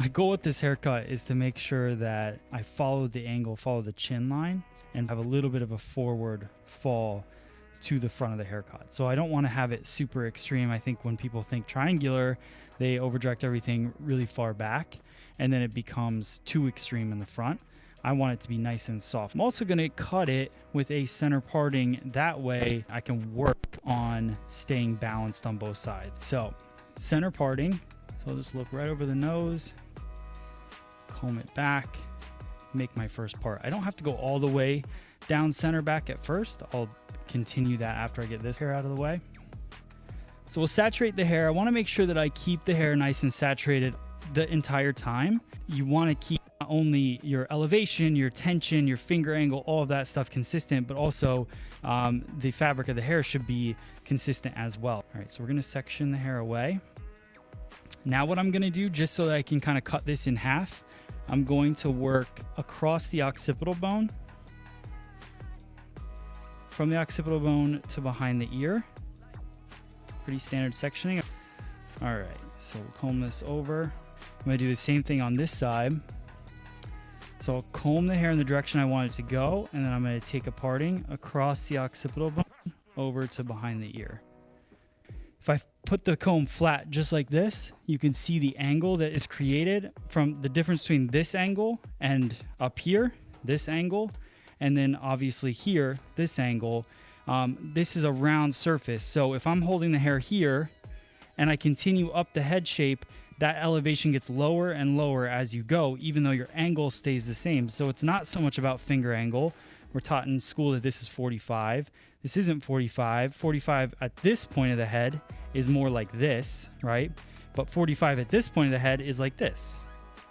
My goal with this haircut is to make sure that I follow the angle, follow the chin line, and have a little bit of a forward fall to the front of the haircut. So I don't want to have it super extreme. I think when people think triangular, they overdirect everything really far back, and then it becomes too extreme in the front. I want it to be nice and soft. I'm also going to cut it with a center parting. That way I can work on staying balanced on both sides. So center parting. So I'll just look right over the nose, comb it back, make my first part. I don't have to go all the way down center back at first. I'll continue that after I get this hair out of the way. So we'll saturate the hair. I want to make sure that I keep the hair nice and saturated the entire time. You want to keep not only your elevation, your tension, your finger angle, all of that stuff consistent, but also the fabric of the hair should be consistent as well. All right, so we're going to section the hair away. Now what I'm going to do, just so that I can kind of cut this in half, I'm going to work across the occipital bone, from the occipital bone to behind the ear. Pretty standard sectioning. All right, so we'll comb this over. I'm going to do the same thing on this side. So I'll comb the hair in the direction I want it to go, and then I'm going to take a parting across the occipital bone over to behind the ear. If I put the comb flat just like this, you can see the angle that is created from the difference between this angle and up here, this angle, and then obviously here, this angle. This is a round surface. So if I'm holding the hair here and I continue up the head shape, that elevation gets lower and lower as you go, even though your angle stays the same. So it's not so much about finger angle. We're taught in school that this is 45. This isn't 45. 45 at this point of the head is more like this, right? But 45 at this point of the head is like this.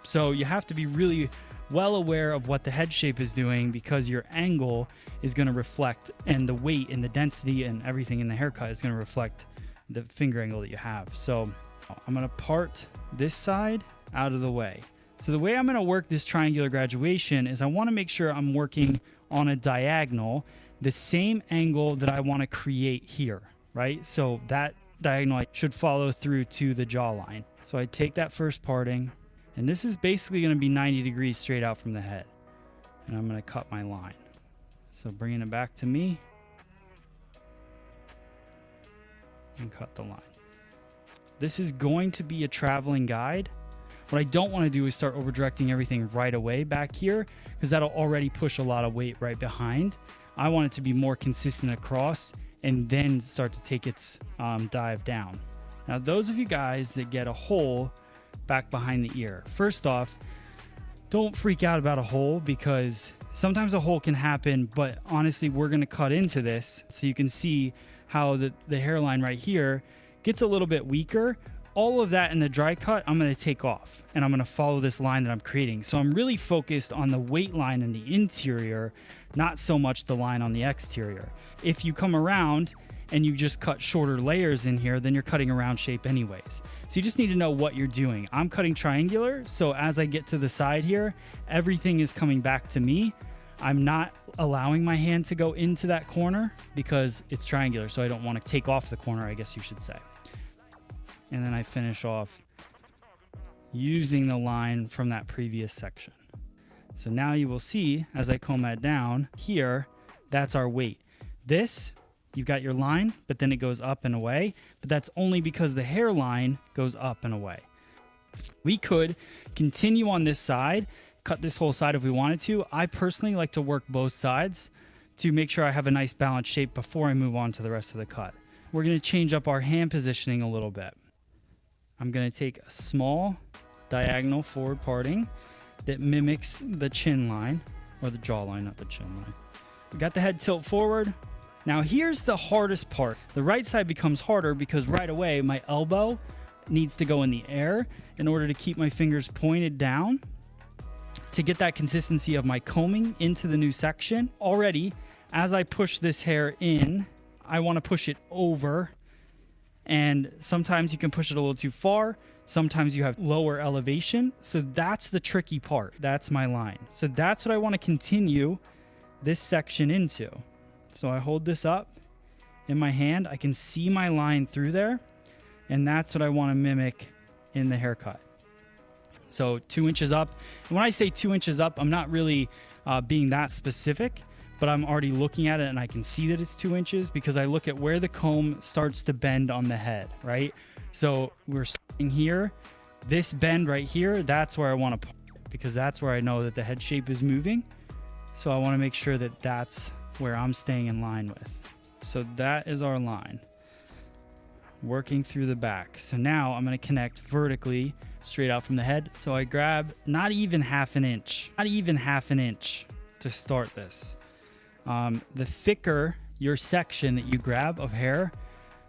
So you have to be really well aware of what the head shape is doing, because your angle is going to reflect, and the weight and the density and everything in the haircut is going to reflect the finger angle that you have. So I'm going to part this side out of the way. So the way I'm going to work this triangular graduation is I want to make sure I'm working on a diagonal, the same angle that I want to create here, right? So that diagonal should follow through to the jawline. So I take that first parting, and this is basically going to be 90 degrees straight out from the head. And I'm going to cut my line. So bringing it back to me and cut the line. This is going to be a traveling guide. What I don't want to do is start over directing everything right away back here, because that'll already push a lot of weight right behind. I want it to be more consistent across and then start to take its dive down. Now, those of you guys that get a hole back behind the ear, first off, don't freak out about a hole, because sometimes a hole can happen, but honestly, we're going to cut into this so you can see how the hairline right here gets a little bit weaker. All of that in the dry cut, I'm going to take off, and I'm going to follow this line that I'm creating. So I'm really focused on the weight line in the interior, not so much the line on the exterior. If you come around and you just cut shorter layers in here, then you're cutting a round shape anyways. So you just need to know what you're doing. I'm cutting triangular, so as I get to the side here, everything is coming back to me. I'm not allowing my hand to go into that corner because it's triangular, so I don't want to take off the corner, I guess you should say. And then I finish off using the line from that previous section. So now you will see, as I comb that down here, that's our weight. This, you've got your line, but then it goes up and away, but that's only because the hairline goes up and away. We could continue on this side, cut this whole side if we wanted to. I personally like to work both sides to make sure I have a nice balanced shape before I move on to the rest of the cut. We're going to change up our hand positioning a little bit. I'm going to take a small diagonal forward parting that mimics the chin line, or the jawline, not the chin line. We got the head tilt forward. Now here's the hardest part. The right side becomes harder because right away my elbow needs to go in the air in order to keep my fingers pointed down to get that consistency of my combing into the new section. Already, as I push this hair in, I want to push it over. And sometimes you can push it a little too far. Sometimes you have lower elevation. So that's the tricky part. That's my line. So that's what I want to continue this section into. So I hold this up in my hand. I can see my line through there. And that's what I want to mimic in the haircut. So 2 inches up. And when I say 2 inches up, I'm not really being that specific, but I'm already looking at it and I can see that it's 2 inches because I look at where the comb starts to bend on the head, right? So we're starting here. This bend right here, that's where I want to put it because that's where I know that the head shape is moving. So I want to make sure that that's where I'm staying in line with. So that is our line. Working through the back. So now I'm going to connect vertically straight out from the head. So I grab not even half an inch to start this. The thicker your section that you grab of hair,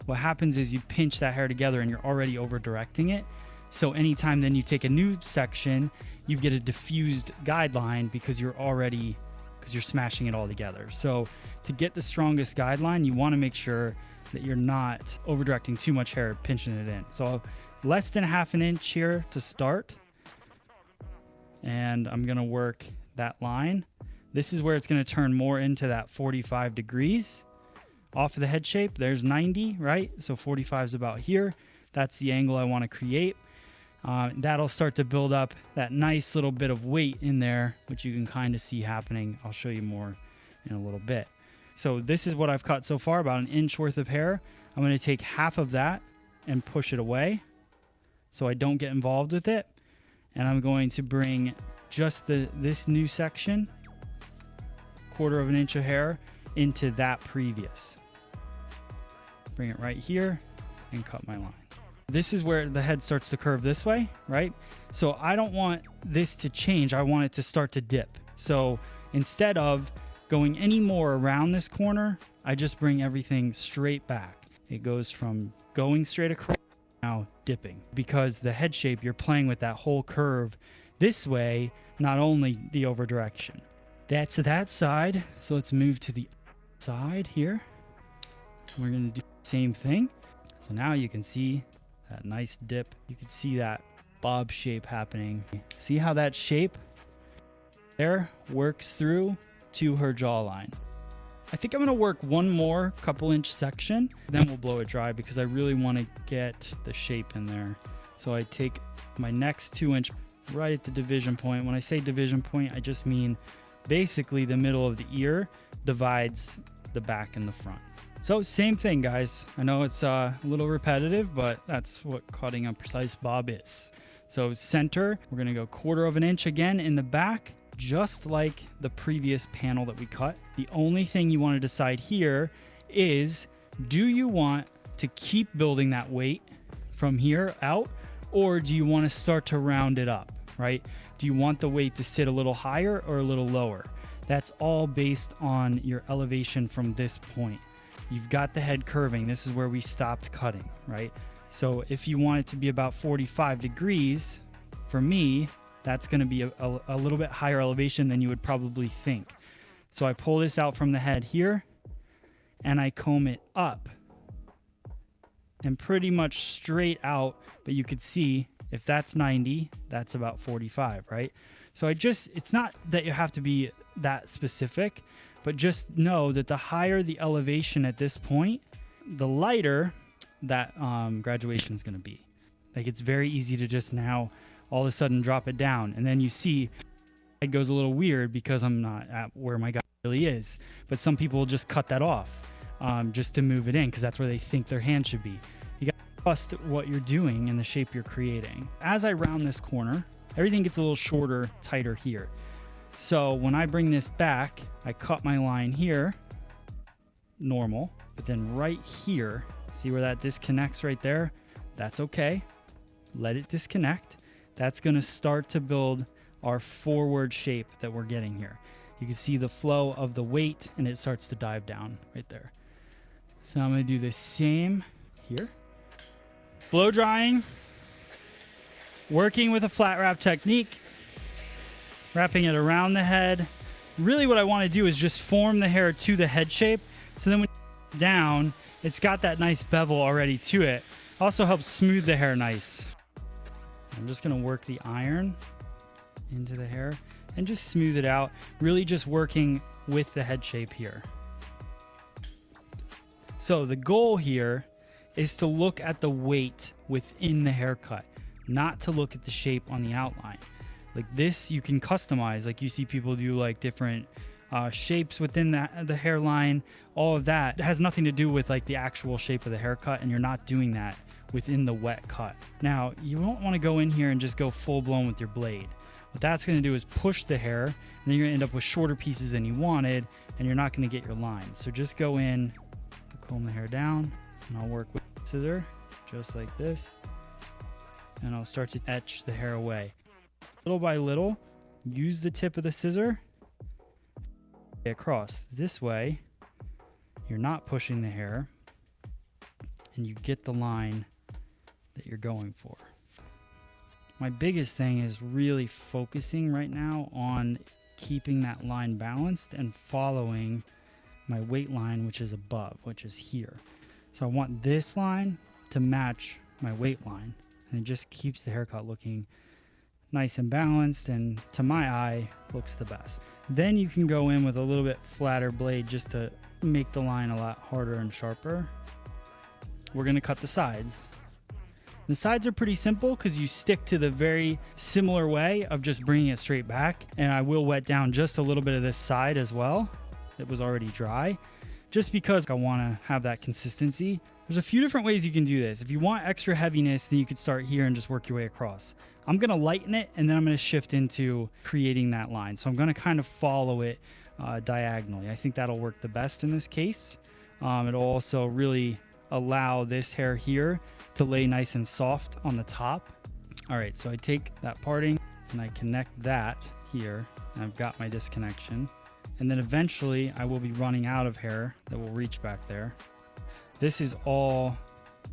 what happens is you pinch that hair together and you're already over directing it. So anytime then you take a new section, you get a diffused guideline because you're smashing it all together. So to get the strongest guideline, you want to make sure that you're not over directing too much hair, pinching it in. So less than half an inch here to start. And I'm going to work that line. This is where it's going to turn more into that 45 degrees off of the head shape. There's 90, right? So 45 is about here. That's the angle I want to create. That'll start to build up that nice little bit of weight in there, which you can kind of see happening. I'll show you more in a little bit. So this is what I've cut so far, about an inch worth of hair. I'm going to take half of that and push it away so I don't get involved with it. And I'm going to bring just this new section, 1/4 of an inch of hair, into that previous. Bring it right here and cut my line. This is where the head starts to curve this way, right? So I don't want this to change. I want it to start to dip. So instead of going any more around this corner, I just bring everything straight back. It goes from going straight across, now dipping. Because the head shape, you're playing with that whole curve this way, not only the over direction. That's that side. So let's move to the side here. We're gonna do the same thing. So now you can see that nice dip. You can see that bob shape happening. See how that shape there works through to her jawline. I think I'm going to work one more couple inch section, then we'll blow it dry because I really want to get the shape in there. So I take my next 2 inch right at the division point. When I say division point, I just mean basically the middle of the ear divides the back and the front. So same thing, guys. I know it's a little repetitive, but that's what cutting a precise bob is. So center, we're going to go 1/4 of an inch again in the back, just like the previous panel that we cut. The only thing you want to decide here is, do you want to keep building that weight from here out, or do you want to start to round it up, right? Do you want the weight to sit a little higher or a little lower? That's all based on your elevation from this point. You've got the head curving. This is where we stopped cutting, right? So if you want it to be about 45 degrees, for me, that's going to be a little bit higher elevation than you would probably think. So I pull this out from the head here and I comb it up and pretty much straight out. But you could see if that's 90, that's about 45, right? So it's not that you have to be that specific, but just know that the higher the elevation at this point, the lighter that graduation is going to be. Like, it's very easy to just now all of a sudden drop it down. And then you see it goes a little weird because I'm not at where my guy really is. But some people will just cut that off just to move it in because that's where they think their hand should be. You got to trust what you're doing and the shape you're creating. As I round this corner, everything gets a little shorter, tighter here. So when I bring this back, I cut my line here, normal, but then right here, see where that disconnects right there? That's okay. Let it disconnect. That's going to start to build our forward shape that we're getting here. You can see the flow of the weight and it starts to dive down right there. So I'm going to do the same here. Blow drying, working with a flat wrap technique, wrapping it around the head. Really what I want to do is just form the hair to the head shape. So then when you down, it's got that nice bevel already to it. Also helps smooth the hair nice. I'm just going to work the iron into the hair and just smooth it out. Really just working with the head shape here. So the goal here is to look at the weight within the haircut, not to look at the shape on the outline. Like this, you can customize. Like you see people do like different shapes within the hairline. All of that has nothing to do with like the actual shape of the haircut, and you're not doing that within the wet cut. Now, you don't want to go in here and just go full blown with your blade. What that's going to do is push the hair, and then you're going to end up with shorter pieces than you wanted, and you're not going to get your line. So just go in, comb the hair down, and I'll work with the scissor just like this, and I'll start to etch the hair away. Little by little, use the tip of the scissor across. This way, you're not pushing the hair, and you get the line that you're going for. My biggest thing is really focusing right now on keeping that line balanced and following my weight line, which is above, which is here. So I want this line to match my weight line, and it just keeps the haircut looking nice and balanced, and to my eye looks the best. Then you can go in with a little bit flatter blade just to make the line a lot harder and sharper. We're going to cut the sides. The sides are pretty simple because you stick to the very similar way of just bringing it straight back. And I will wet down just a little bit of this side as well. It was already dry, just because I want to have that consistency. There's a few different ways you can do this. If you want extra heaviness, then you could start here and just work your way across. I'm going to lighten it, and then I'm going to shift into creating that line. So I'm going to kind of follow it diagonally. I think that'll work the best in this case. It'll also really allow this hair here to lay nice and soft on the top. All right, so I take that parting and I connect that here, and I've got my disconnection. And then eventually I will be running out of hair that will reach back there. This is all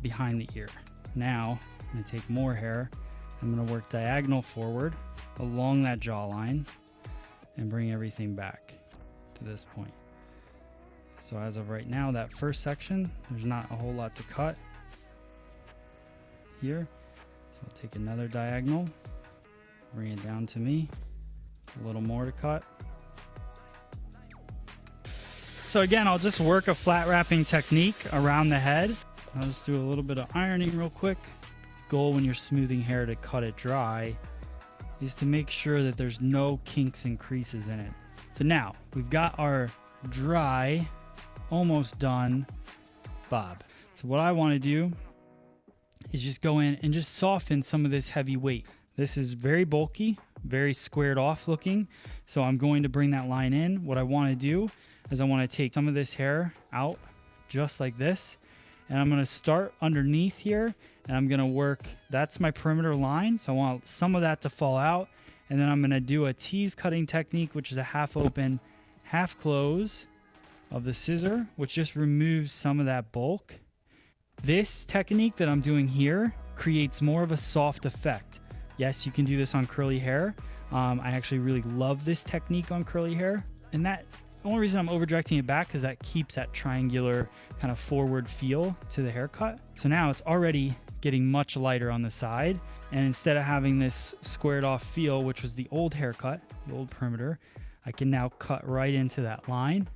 behind the ear. Now I'm gonna take more hair. I'm gonna work diagonal forward along that jawline and bring everything back to this point. So as of right now, that first section, there's not a whole lot to cut here. So I'll take another diagonal, bring it down to me, a little more to cut. So again, I'll just work a flat wrapping technique around the head. I'll just do a little bit of ironing real quick. Goal when you're smoothing hair to cut it dry is to make sure that there's no kinks and creases in it. So now we've got our dry, almost done bob. So what I want to do is just go in and just soften some of this heavy weight. This is very bulky, very squared off looking. So I'm going to bring that line in. What I want to do is I want to take some of this hair out just like this. And I'm going to start underneath here, and I'm going to work, that's my perimeter line. So I want some of that to fall out. And then I'm going to do a tease cutting technique, which is a half open, half close of the scissor, which just removes some of that bulk. This technique that I'm doing here creates more of a soft effect. Yes, you can do this on curly hair. I actually really love this technique on curly hair. And the only reason I'm over directing it back is that keeps that triangular kind of forward feel to the haircut. So now it's already getting much lighter on the side. And instead of having this squared off feel, which was the old haircut, the old perimeter, I can now cut right into that line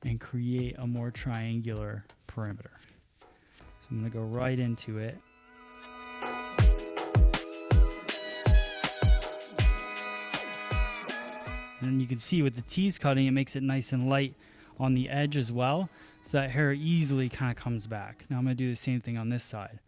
and create a more triangular perimeter. So I'm gonna go right into it. And then you can see with the tease cutting, it makes it nice and light on the edge as well. So that hair easily kind of comes back. Now I'm gonna do the same thing on this side.